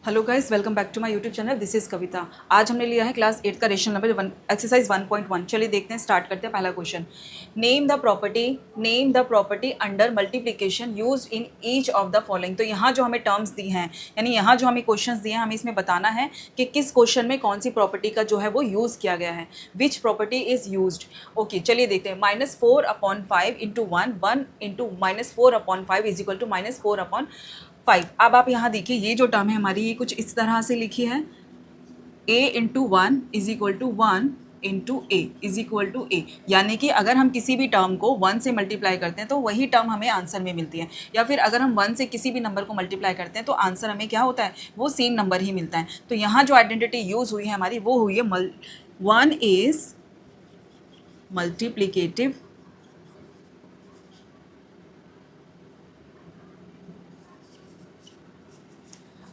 Hello guys, welcome back to my YouTube channel. This is Kavita. आज हमने लिया है क्लास 8 का रेशनल नंबर एक्सरसाइज 1.1। चलिए देखते हैं, स्टार्ट करते हैं। पहला question, name the property under multiplication use in each of the following. तो यहाँ जो हमें टर्म्स दी हैं, यानी यहाँ जो हमें क्वेश्चंस दिए हैं, हमें इसमें बताना है कि किस क्वेश्चन में कौन सी प्रॉपर्टी का जो है वो यूज़ किया गया है, which property is used. Okay, चलिए देखते हैं। -4/5 into 1 into -4/5 is equal to -4/5। अब आप यहाँ देखिए, ये जो टर्म है हमारी, ये कुछ इस तरह से लिखी है, a into 1 is equal to 1 into a is equal to a. यानी कि अगर हम किसी भी टर्म को 1 से मल्टीप्लाई करते हैं तो वही टर्म हमें आंसर में मिलती है, या फिर अगर हम 1 से किसी भी नंबर को मल्टीप्लाई करते हैं तो आंसर हमें क्या होता है, वो सेम नंबर ही मिलता है। तो यहाँ जो आइडेंटिटी यूज़ हुई है हमारी, वो हुई है 1 इज मल्टीप्लिकेटिव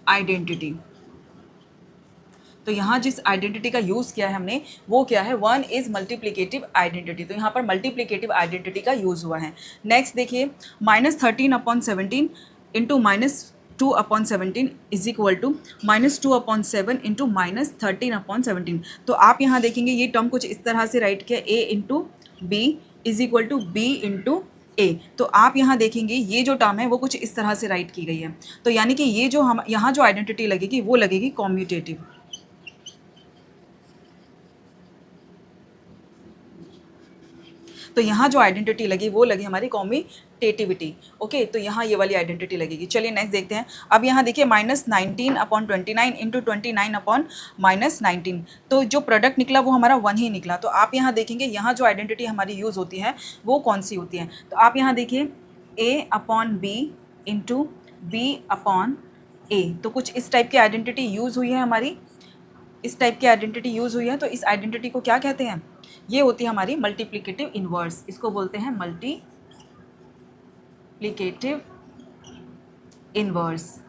आइडेंटिटी। तो यहाँ जिस आइडेंटिटी का यूज़ किया है हमने, वो क्या है, 1 इज़ मल्टीप्लिकेटिव आइडेंटिटी। तो यहाँ पर मल्टीप्लिकेटिव आइडेंटिटी का यूज़ हुआ है। नेक्स्ट देखिए, -13/17 into -2/17 is equal to -2/7 into -13/17। तो आप यहाँ देखेंगे ये टर्म कुछ इस तरह से राइट किया, a into b is equal to b into a. तो आप यहाँ देखेंगे ये जो टर्म है वो कुछ इस तरह से राइट की गई है। तो यानी कि ये जो हम यहाँ जो आइडेंटिटी लगेगी वो लगेगी कॉम्यूटेटिव। तो यहाँ जो आइडेंटिटी लगी वो लगी हमारी कॉम्यूटेटिविटी। ओके, तो यहाँ ये वाली आइडेंटिटी लगेगी। चलिए नेक्स्ट देखते हैं। अब यहाँ देखिए, -19/29 इंटू 29/-19। तो जो प्रोडक्ट निकला वो हमारा 1 ही निकला। तो आप यहाँ देखेंगे, यहाँ जो आइडेंटिटी हमारी यूज़ होती है वो कौन सी होती है। तो आप यहाँ देखिए, a/b इंटू b/a। तो कुछ इस टाइप की आइडेंटिटी यूज़ हुई है हमारी, इस टाइप की आइडेंटिटी यूज़ हुई है। तो इस आइडेंटिटी को क्या कहते हैं, ये होती है हमारी मल्टीप्लिकेटिव इनवर्स। इसको बोलते हैं मल्टीप्लिकेटिव इनवर्स।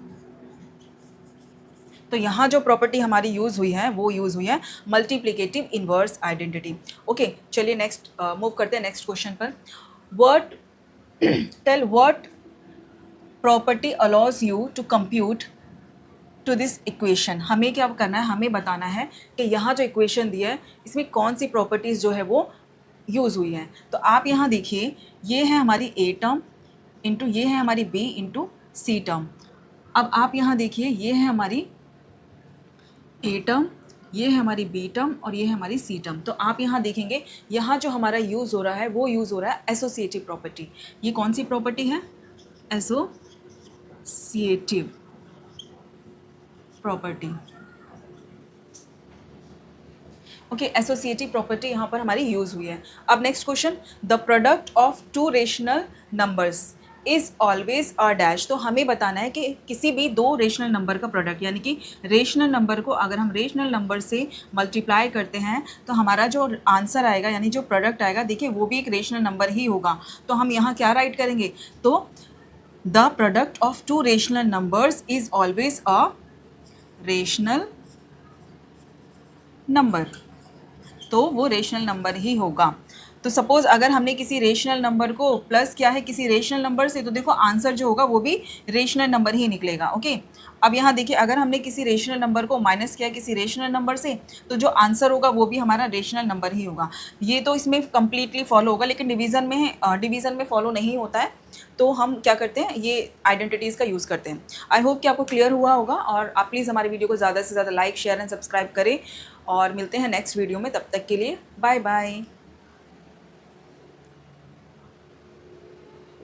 तो यहाँ जो प्रॉपर्टी हमारी यूज़ हुई है वो यूज़ हुई है मल्टीप्लिकेटिव इनवर्स आइडेंटिटी। ओके, चलिए नेक्स्ट मूव करते हैं नेक्स्ट क्वेश्चन पर। What tell what property allows you to compute to this equation. हमें क्या करना है, हमें बताना है कि यहाँ जो इक्वेशन दिया है इसमें कौन सी प्रॉपर्टीज़ जो है वो यूज़ हुई है। तो आप यहाँ देखिए, ये है हमारी a टर्म इंटू ये है हमारी b इंटू सी टर्म। अब आप यहाँ देखिए, ये है हमारी a टर्म, ये है हमारी b टर्म और ये है हमारी c टर्म। तो आप यहाँ देखेंगे, यहाँ जो हमारा यूज़ हो रहा है वो यूज़ हो रहा है एसोसिएटिव प्रॉपर्टी। ये कौन सी प्रॉपर्टी है, associative property. Okay, associative property यहाँ पर हमारी यूज़ हुई है। अब next question, the product of two rational numbers is always a dash. तो हमें बताना है कि किसी भी दो रेशनल नंबर का प्रोडक्ट, यानी कि रेशनल नंबर को अगर हम रेशनल नंबर से मल्टीप्लाई करते हैं तो हमारा जो आंसर आएगा, यानी जो प्रोडक्ट आएगा, देखिए वो भी एक रेशनल नंबर ही होगा। तो हम यहाँ क्या राइट करेंगे, तो the product of two rational numbers is always a rational number. तो वो रेशनल नंबर ही होगा। तो सपोज़ अगर हमने किसी रेशनल नंबर को प्लस किया है किसी रेशनल नंबर से, तो देखो आंसर जो होगा वो भी रेशनल नंबर ही निकलेगा। ओके, अब यहाँ देखिए, अगर हमने किसी रेशनल नंबर को माइनस किया किसी रेशनल नंबर से, तो जो आंसर होगा वो भी हमारा रेशनल नंबर ही होगा। ये तो इसमें कम्प्लीटली फॉलो होगा, लेकिन डिवीज़न में फॉलो नहीं होता है। तो हम क्या करते हैं, ये आइडेंटिटीज़ का यूज़ करते हैं। आई होप कि आपको क्लियर हुआ होगा, और आप प्लीज़ हमारे वीडियो को ज़्यादा से ज़्यादा लाइक, शेयर एंड सब्सक्राइब करें। और मिलते हैं नेक्स्ट वीडियो में, तब तक के लिए बाय बाय।